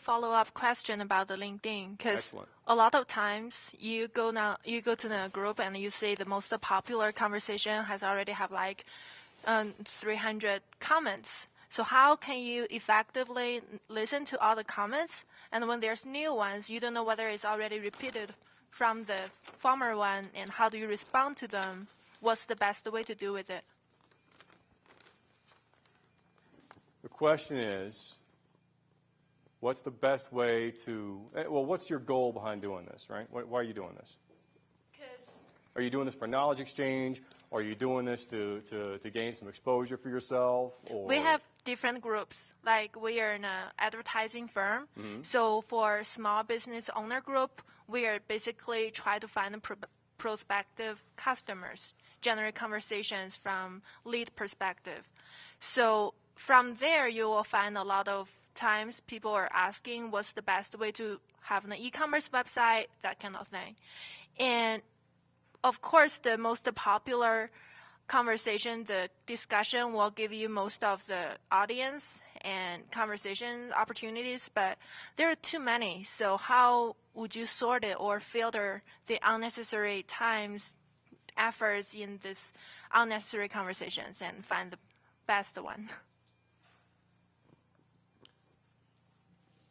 follow-up question about the LinkedIn, because a lot of times you go to the group and you see the most popular conversation has already have like 300 comments. So how can you effectively listen to all the comments? And when there's new ones, you don't know whether it's already repeated from the former one, and how do you respond to them? What's the best way to do with it? The question is, what's the best way to, well, what's your goal behind doing this, right? Why are you doing this? Are you doing this for knowledge exchange? Or are you doing this to gain some exposure for yourself? Or? We have different groups. Like we are an advertising firm. So for small business owner group, we are basically try to find prospective customers, generate conversations from lead perspective. So from there, you will find a lot of times people are asking what's the best way to have an e-commerce website, that kind of thing. And of course, the most popular conversation, the discussion will give you most of the audience and conversation opportunities, but there are too many. So how would you sort it or filter the unnecessary times, efforts in this unnecessary conversations and find the best one?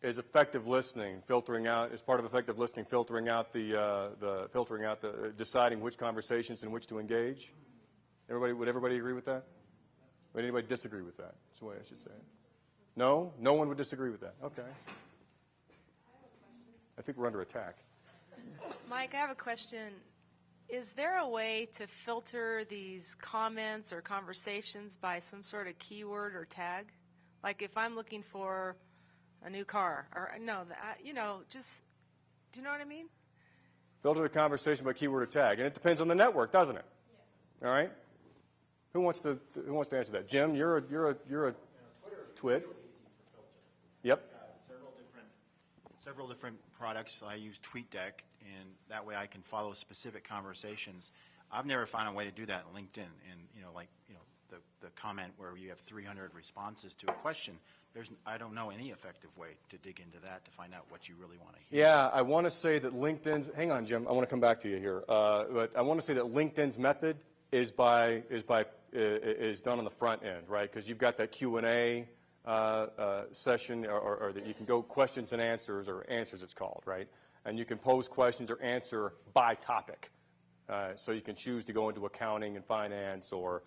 Is effective listening, filtering out, is part of effective listening, filtering out the deciding which conversations in which to engage? Would everybody agree with that? Would anybody disagree with that? That's the way I should say it. No? No one would disagree with that. Okay. I think we're under attack. Mike, I have a question. Is there a way to filter these comments or conversations by some sort of keyword or tag? Like if I'm looking for a new car, or no, just, do you know what I mean? Filter the conversation by keyword or tag, and it depends on the network, doesn't it? Yeah. All right. Who wants to answer that? Jim, you're a twit. Yep. Several different products. I use TweetDeck, and that way I can follow specific conversations. I've never found a way to do that in LinkedIn, and the comment where you have 300 responses to a question. I don't know any effective way to dig into that to find out what you really want to hear. Yeah, I want to say that LinkedIn's, hang on, Jim, I want to come back to you here. But I want to say that LinkedIn's method is done on the front end, right? Because you've got that Q&A session, or that you can go questions and answers, or answers it's called, right? And you can pose questions or answer by topic. So you can choose to go into accounting and finance, or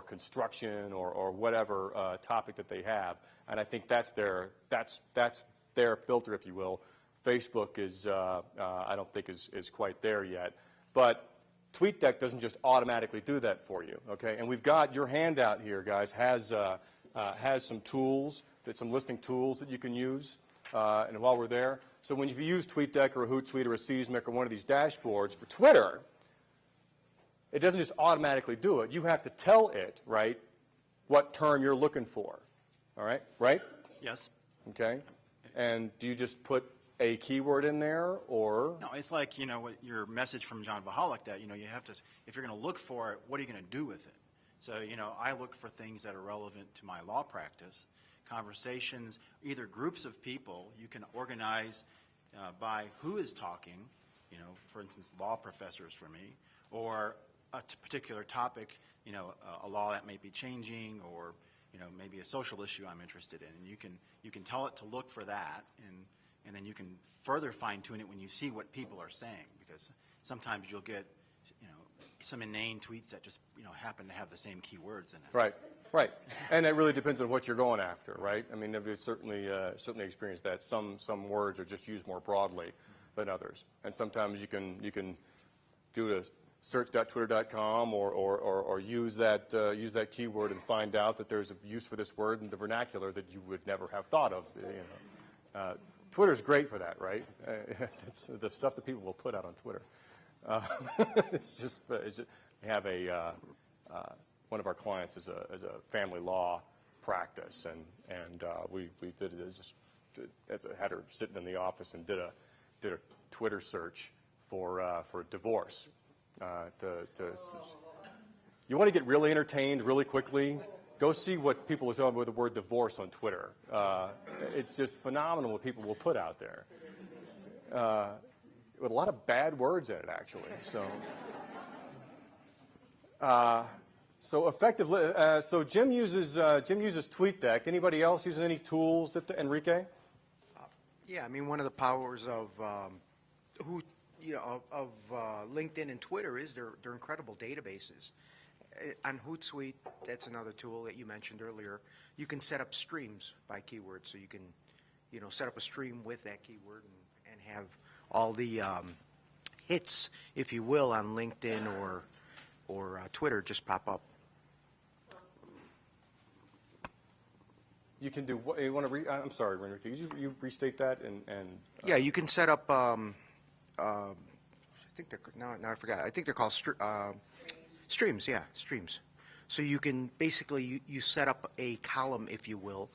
construction, or whatever topic that they have, and I think that's their filter, if you will. Facebook is I don't think is quite there yet, but TweetDeck doesn't just automatically do that for you. Okay, and we've got your handout here, guys, has some tools, some listening tools that you can use. And while we're there, so when you use TweetDeck or a Hootsuite or a Seismic or one of these dashboards for Twitter, it doesn't just automatically do it. You have to tell it, right, what term you're looking for. All right? Right? Yes. Okay. And do you just put a keyword in there, or? No, it's like, what your message from John Vahalik, that, you have to, if you're going to look for it, what are you going to do with it? So, I look for things that are relevant to my law practice, conversations, either groups of people. You can organize by who is talking, for instance, law professors for me, or a particular topic, a law that may be changing, or maybe a social issue I'm interested in, and you can tell it to look for that, and then you can further fine-tune it when you see what people are saying, because sometimes you'll get some inane tweets that just happen to have the same keywords in it. Right, and it really depends on what you're going after, right? I mean, I've certainly experienced that. Some words are just used more broadly than others, and sometimes you can do a search.twitter.com or use that keyword and find out that there's a use for this word in the vernacular that you would never have thought of. Twitter's great for that, right? It's the stuff that people will put out on Twitter. It's just we have one of our clients is a family law practice, and we did it had her sitting in the office and did a Twitter search for divorce. You want to get really entertained really quickly? Go see what people are talking about with the word divorce on Twitter. It's just phenomenal what people will put out there. With a lot of bad words in it, actually. So effectively, so Jim uses TweetDeck. Anybody else using any tools? Enrique? Yeah, I mean, one of the powers of LinkedIn and Twitter is their incredible databases. On Hootsuite, that's another tool that you mentioned earlier. You can set up streams by keyword, so you can, set up a stream with that keyword and have all the hits, if you will, on LinkedIn or Twitter just pop up. You can do what you want to. I'm sorry, Enrique. Could you restate that Yeah, you can set up. I think they're now I forgot. I think they're called streams. Yeah, streams. So you can basically you set up a column, if you will,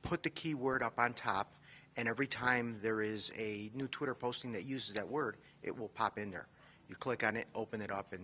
put the keyword up on top, and every time there is a new Twitter posting that uses that word, it will pop in there. You click on it, open it up,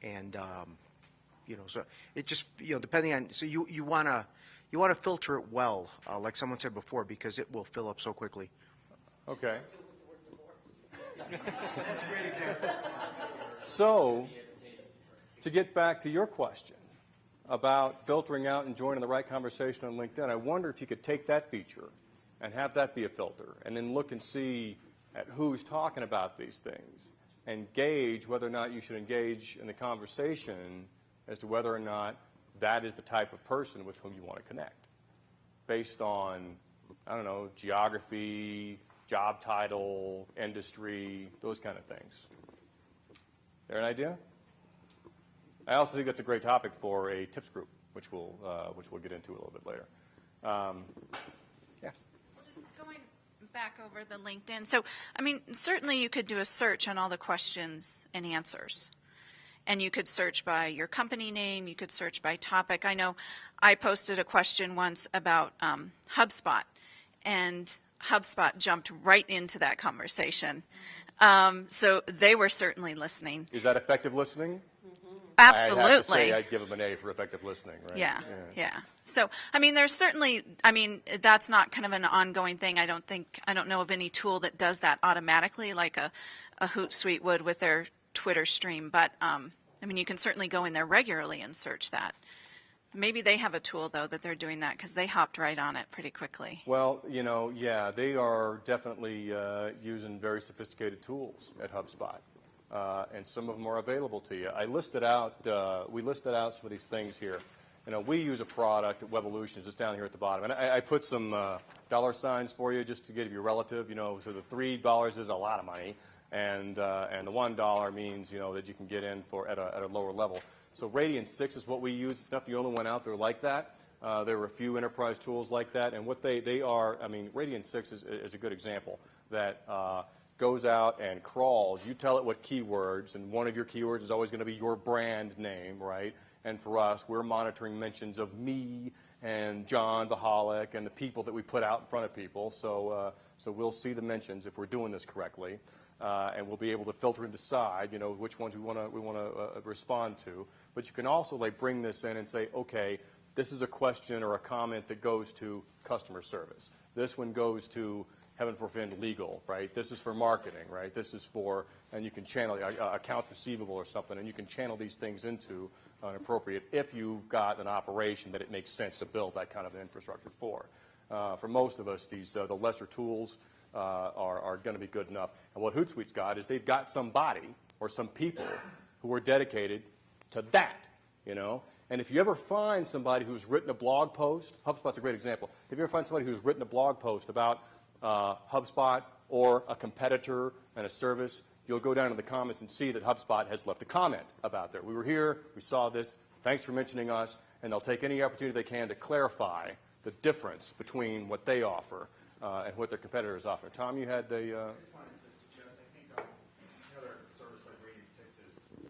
and so it just depending on you want to filter it well, like someone said before, because it will fill up so quickly. Okay. That's a great example. So, to get back to your question about filtering out and joining the right conversation on LinkedIn, I wonder if you could take that feature and have that be a filter, and then look and see at who's talking about these things, and gauge whether or not you should engage in the conversation as to whether or not that is the type of person with whom you want to connect, based on, I don't know, geography, job title, industry, those kind of things. There an idea? I also think that's a great topic for a tips group, which we'll get into a little bit later. Yeah. Well, just going back over the LinkedIn. So, I mean, certainly you could do a search on all the questions and answers. And you could search by your company name. You could search by topic. I know I posted a question once about HubSpot, and HubSpot jumped right into that conversation. So they were certainly listening. Is that effective listening? Absolutely. I have to say I'd give them an A for effective listening, right? Yeah. So, I mean, there's certainly, that's not kind of an ongoing thing. I don't know of any tool that does that automatically like a Hootsuite would with their Twitter stream. But, you can certainly go in there regularly and search that. Maybe they have a tool, though, that they're doing that because they hopped right on it pretty quickly. Well, yeah, they are definitely using very sophisticated tools at HubSpot. And some of them are available to you. We listed out some of these things here. We use a product at Webvolutions, it's down here at the bottom. And I put some dollar signs for you just to give you relative. So the $3 is a lot of money, and the $1 means, that you can get in at a lower level. So Radian 6 is what we use. It's not the only one out there like that. There are a few enterprise tools like that. And what they are, Radian 6 is a good example that goes out and crawls. You tell it what keywords, and one of your keywords is always going to be your brand name, right? And for us, we're monitoring mentions of me and John Vahalik and the people that we put out in front of people. So we'll see the mentions if we're doing this correctly, and we'll be able to filter and decide, which ones we want to respond to. But you can also bring this in and say, okay, this is a question or a comment that goes to customer service. This one goes to, heaven forbid, legal, right? This is for marketing, right? This is for, and you can channel accounts receivable or something, and you can channel these things into an appropriate, if you've got an operation that it makes sense to build that kind of an infrastructure for. For most of us, the lesser tools are going to be good enough. And what Hootsuite's got is they've got somebody or some people who are dedicated to that, And if you ever find somebody who's written a blog post, HubSpot's a great example. If you ever find somebody who's written a blog post about HubSpot or a competitor and a service, you'll go down to the comments and see that HubSpot has left a comment about there. We were here, we saw this, thanks for mentioning us, and they'll take any opportunity they can to clarify the difference between what they offer and what their competitors offer. Tom, you had the... I just wanted to suggest, I think another service like Radian 6 is the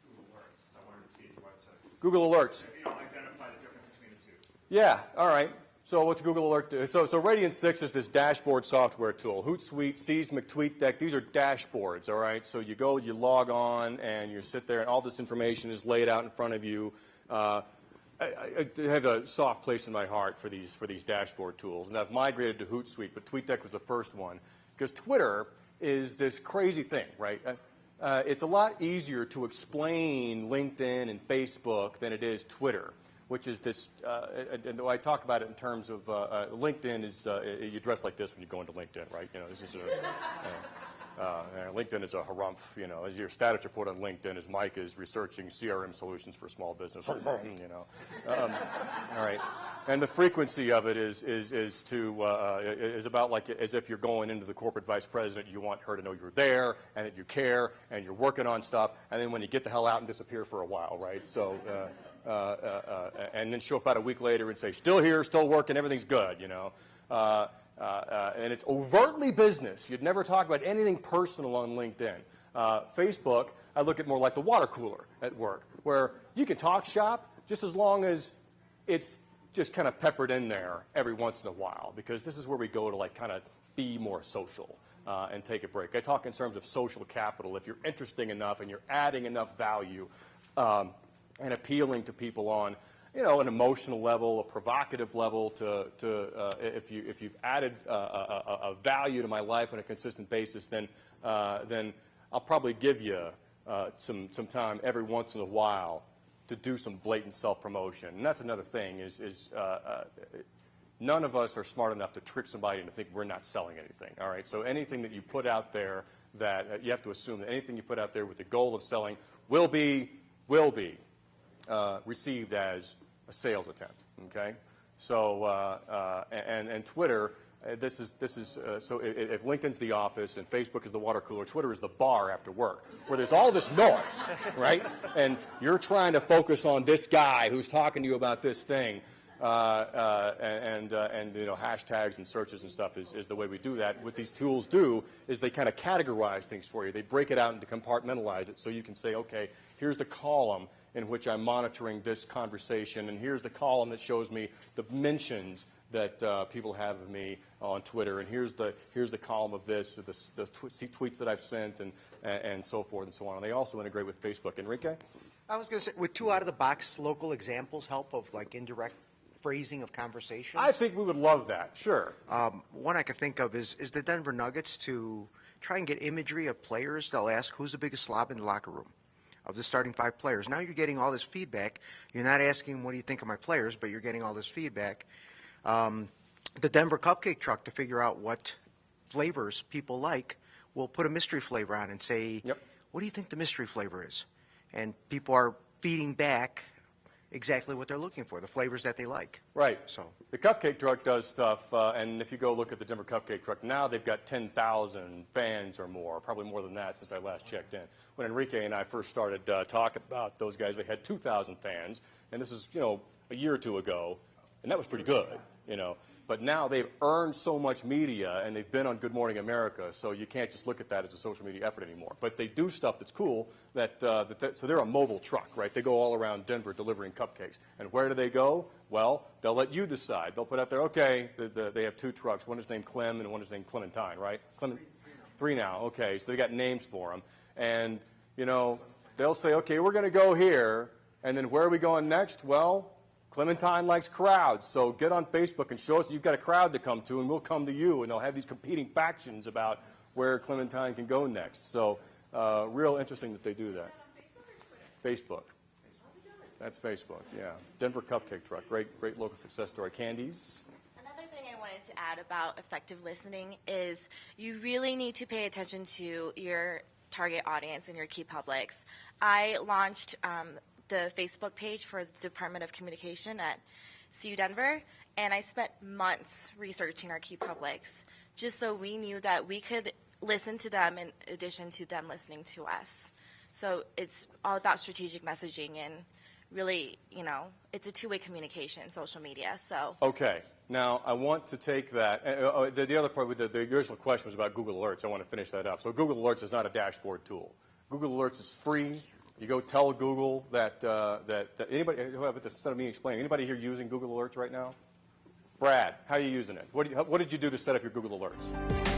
Google Alerts. So I wanted to see if you wanted to... Google Alerts. Identify the difference between the two. Yeah, all right. So what's Google Alert do? So Radian 6 is this dashboard software tool. Hootsuite, Seesmic, TweetDeck, these are dashboards, all right? So you go, you log on, and you sit there, and all this information is laid out in front of you. I have a soft place in my heart for these dashboard tools, and I've migrated to Hootsuite, but TweetDeck was the first one because Twitter is this crazy thing, right? It's a lot easier to explain LinkedIn and Facebook than it is Twitter, which is this. And I talk about it in terms of LinkedIn is you dress like this when you go into LinkedIn, right? You know, this is LinkedIn is a harumph, you know. As your status report on LinkedIn is Mike is researching CRM solutions for small business, you know. All right, and the frequency of it is about like as if you're going into the corporate vice president. You want her to know you're there and that you care and you're working on stuff, and then when you get the hell out and disappear for a while, right? So. And then show up about a week later and say, still here, still working, everything's good, you know. And it's overtly business. You'd never talk about anything personal on LinkedIn. Facebook, I look at more like the water cooler at work, where you can talk shop just as long as it's just kind of peppered in there every once in a while, because this is where we go to like kind of be more social and take a break. I talk in terms of social capital. If you're interesting enough and you're adding enough value and appealing to people on, you know, an emotional level, a provocative level, if you've added a value to my life on a consistent basis, then I'll probably give you some time every once in a while to do some blatant self-promotion. And that's another thing is none of us are smart enough to trick somebody into think we're not selling anything. All right, so anything that you put out there that you have to assume that anything you put out there with the goal of selling will be received as a sales attempt. Okay, so and Twitter, this is so if LinkedIn's the office and Facebook is the water cooler, Twitter is the bar after work, where there's all this noise, right? And you're trying to focus on this guy who's talking to you about this thing, and you know, hashtags and searches and stuff is the way we do that. What these tools do is they kind of categorize things for you. They break it out and compartmentalize it so you can say, okay, here's the column in which I'm monitoring this conversation, and here's the column that shows me the mentions that people have of me on Twitter, and here's the column of this, the tweets that I've sent, and so forth and so on. And they also integrate with Facebook. Enrique? I was going to say, would 2 out-of-the-box local examples help of like indirect phrasing of conversations? I think we would love that, sure. One I could think of is the Denver Nuggets to try and get imagery of players. They'll ask, who's the biggest slob in the locker room of the starting 5 players? Now you're getting all this feedback. You're not asking, what do you think of my players, but you're getting all this feedback. The Denver Cupcake Truck, to figure out what flavors people like, will put a mystery flavor on and say, yep, what do you think the mystery flavor is? And people are feeding back exactly what they're looking for, the flavors that they like. Right. So the Cupcake Truck does stuff, and if you go look at the Denver Cupcake Truck, now they've got 10,000 fans or more, probably more than that since I last checked in. When Enrique and I first started talking about those guys, they had 2,000 fans, and this is, you know, a year or two ago, and that was pretty good, you know. But now they've earned so much media, and they've been on Good Morning America, so you can't just look at that as a social media effort anymore. But they do stuff that's cool. So they're a mobile truck, right? They go all around Denver delivering cupcakes. And where do they go? Well, they'll let you decide. They'll put out there, okay, they have 2 trucks. One is named Clem, and one is named Clementine, right? 3 now. Okay, so they got names for them. And, you know, they'll say, okay, we're going to go here, and then where are we going next? Well, Clementine likes crowds, so get on Facebook and show us you've got a crowd to come to, and we'll come to you. And they'll have these competing factions about where Clementine can go next. So real interesting that they do that. Facebook. That's Facebook, yeah. Denver Cupcake Truck, great local success story. Candies? Another thing I wanted to add about effective listening is you really need to pay attention to your target audience and your key publics. I launched the Facebook page for the Department of Communication at CU Denver, and I spent months researching our key publics just so we knew that we could listen to them in addition to them listening to us. So it's all about strategic messaging, and really, you know, it's a two-way communication, social media. So okay. Now, I want to take that. The other part, the original question was about Google Alerts. I want to finish that up. So Google Alerts is not a dashboard tool. Google Alerts is free. You go tell Google that anybody, instead of me explaining, anybody here using Google Alerts right now? Brad, how are you using it? What did you do to set up your Google Alerts?